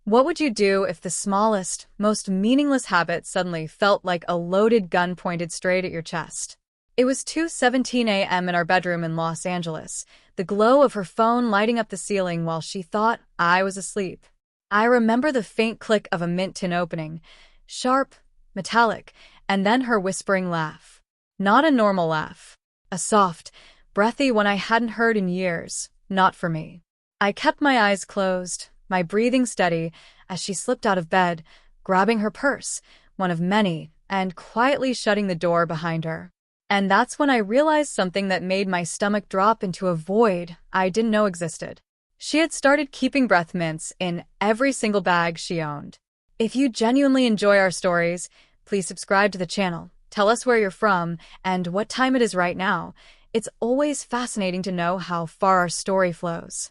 What would you do if the smallest, most meaningless habit suddenly felt like a loaded gun pointed straight at your chest? It was 2:17 a.m. in our bedroom in Los Angeles, the glow of her phone lighting up the ceiling while she thought I was asleep. I remember the faint click of a mint tin opening, sharp, metallic, and then her whispering laugh. Not a normal laugh. A soft, breathy one I hadn't heard in years. Not for me. I kept my eyes closed, my breathing steady, as she slipped out of bed, grabbing her purse, one of many, and quietly shutting the door behind her. And that's when I realized something that made my stomach drop into a void I didn't know existed. She had started keeping breath mints in every single bag she owned. If you genuinely enjoy our stories, please subscribe to the channel. Tell us where you're from and what time it is right now. It's always fascinating to know how far our story flows.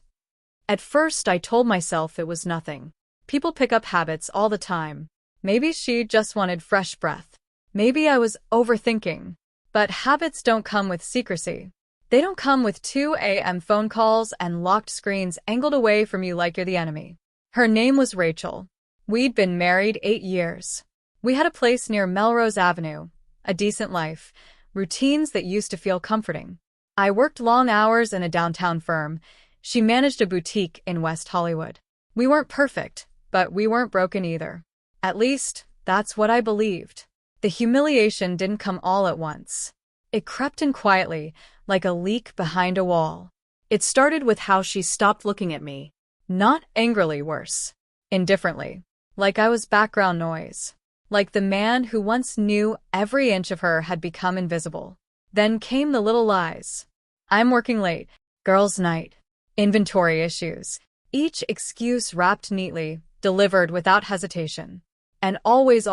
At first, I told myself it was nothing. People pick up habits all the time. Maybe she just wanted fresh breath. Maybe I was overthinking. But habits don't come with secrecy. They don't come with 2 a.m. phone calls and locked screens angled away from you like you're the enemy. Her name was Rachel. We'd been married 8 years. We had a place near Melrose Avenue, a decent life, routines that used to feel comforting. I worked long hours in a downtown firm. She managed a boutique in West Hollywood. We weren't perfect, but we weren't broken either. At least, that's what I believed. The humiliation didn't come all at once. It crept in quietly, like a leak behind a wall. It started with how she stopped looking at me. Not angrily, worse. Indifferently. Like I was background noise. Like the man who once knew every inch of her had become invisible. Then came the little lies. I'm working late. Girls' night. Inventory issues. Each excuse wrapped neatly, delivered without hesitation. And always,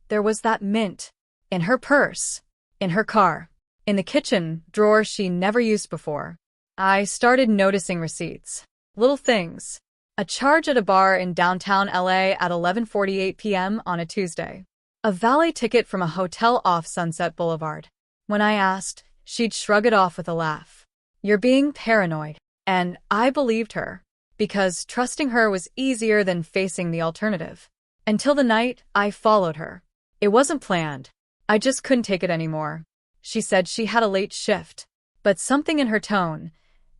there was that mint. In her purse. In her car. In the kitchen drawer she never used before. I started noticing receipts. Little things. A charge at a bar in downtown LA at 11:48 p.m. on a Tuesday. A valet ticket from a hotel off Sunset Boulevard. When I asked, she'd shrug it off with a laugh. You're being paranoid. And I believed her. Because trusting her was easier than facing the alternative. Until the night I followed her. It wasn't planned. I just couldn't take it anymore. She said she had a late shift. But something in her tone,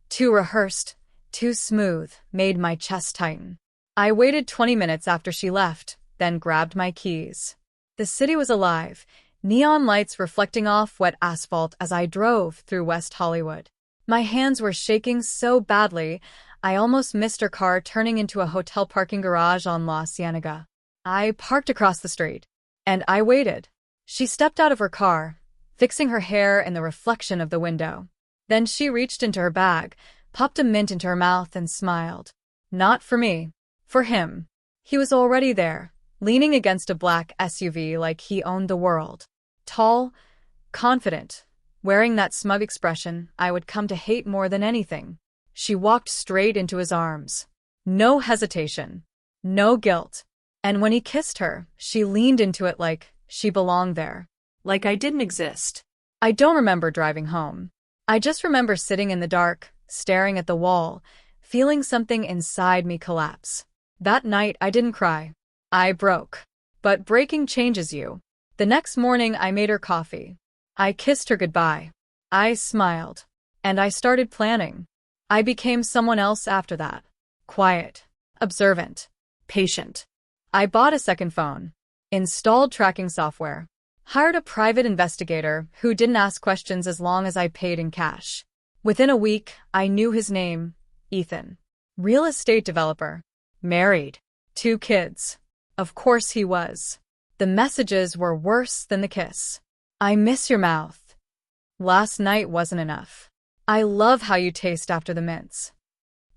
too rehearsed, too smooth, made my chest tighten. I waited 20 minutes after she left, then grabbed my keys. The city was alive, neon lights reflecting off wet asphalt as I drove through West Hollywood. My hands were shaking so badly, I almost missed her car turning into a hotel parking garage on La Cienega. I parked across the street. And I waited. She stepped out of her car, fixing her hair in the reflection of the window. Then she reached into her bag, popped a mint into her mouth and smiled. Not for me. For him. He was already there, leaning against a black SUV like he owned the world. Tall, confident, wearing that smug expression I would come to hate more than anything. She walked straight into his arms. No hesitation. No guilt. And when he kissed her, she leaned into it like she belonged there. Like I didn't exist. I don't remember driving home. I just remember sitting in the dark, staring at the wall, feeling something inside me collapse. That night I didn't cry. I broke. But breaking changes you. The next morning I made her coffee. I kissed her goodbye. I smiled. And I started planning. I became someone else after that. Quiet. Observant. Patient. I bought a second phone. Installed tracking software. Hired a private investigator who didn't ask questions as long as I paid in cash. Within a week, I knew his name, Ethan. Real estate developer. Married. 2 kids. Of course he was. The messages were worse than the kiss. I miss your mouth. Last night wasn't enough. I love how you taste after the mints.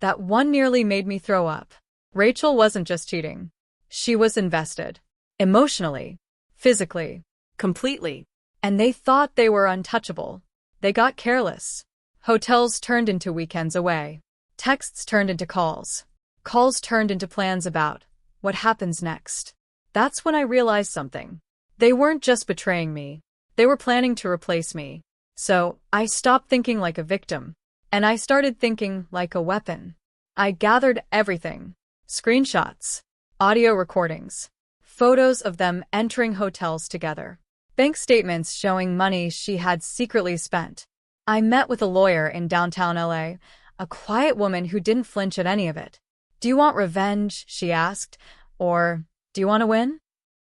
That one nearly made me throw up. Rachel wasn't just cheating. She was invested. Emotionally. Physically. Completely. And they thought they were untouchable. They got careless. Hotels turned into weekends away. Texts turned into calls. Calls turned into plans about what happens next. That's when I realized something. They weren't just betraying me. They were planning to replace me. So, I stopped thinking like a victim. And I started thinking like a weapon. I gathered everything. Screenshots. audio recordings, photos of them entering hotels together, bank statements showing money she had secretly spent. I met with a lawyer in downtown LA, a quiet woman who didn't flinch at any of it. "Do you want revenge?" she asked. "Or do you want to win?"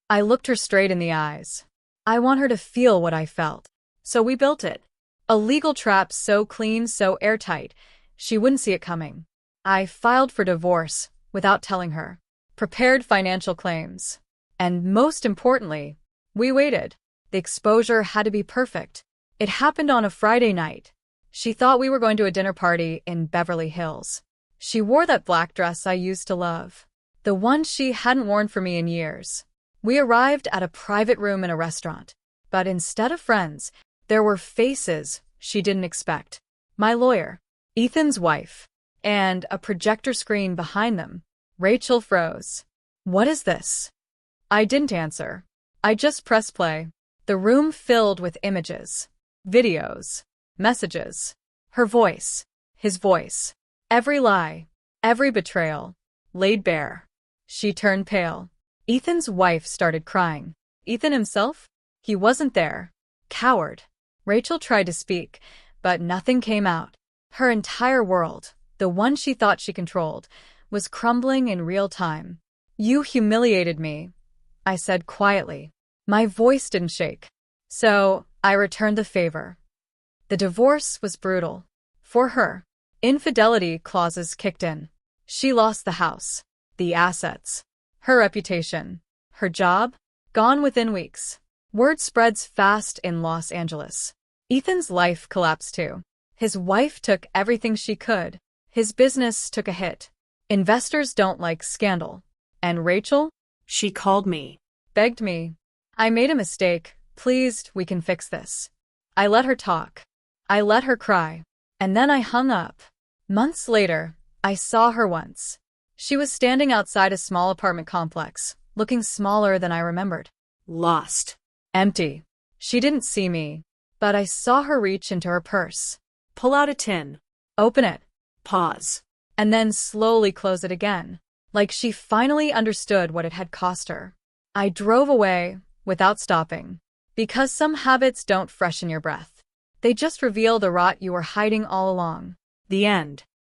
I looked her straight in the eyes. "I want her to feel what I felt." So we built it. A legal trap so clean, so airtight, she wouldn't see it coming. I filed for divorce without telling her, prepared financial claims, and most importantly, we waited. The exposure had to be perfect. It happened on a Friday night. She thought we were going to a dinner party in Beverly Hills. She wore that black dress I used to love, the one she hadn't worn for me in years. We arrived at a private room in a restaurant, but instead of friends, there were faces she didn't expect. My lawyer, Ethan's wife, and a projector screen behind them. Rachel froze. "What is this?" I didn't answer. I just pressed play. The room filled with images, videos, messages. Her voice, his voice. Every lie, every betrayal, laid bare. She turned pale. Ethan's wife started crying. Ethan himself? He wasn't there. Coward. Rachel tried to speak, but nothing came out. Her entire world, the one she thought she controlled, was crumbling in real time. "You humiliated me," I said quietly. My voice didn't shake. So I returned the favor. The divorce was brutal. For her, infidelity clauses kicked in. She lost the house, the assets, her reputation, her job, gone within weeks. Word spreads fast in Los Angeles. Ethan's life collapsed too. His wife took everything she could. His business took a hit. Investors don't like scandal. And Rachel? She called me. Begged me. I made a mistake. Please, we can fix this. I let her talk. I let her cry. And then I hung up. Months later, I saw her once. She was standing outside a small apartment complex, looking smaller than I remembered. Lost. Empty. She didn't see me, but I saw her reach into her purse. Pull out a tin. Open it. Pause. And then slowly close it again, like she finally understood what it had cost her. I drove away without stopping, because some habits don't freshen your breath. They just reveal the rot you were hiding all along. The end.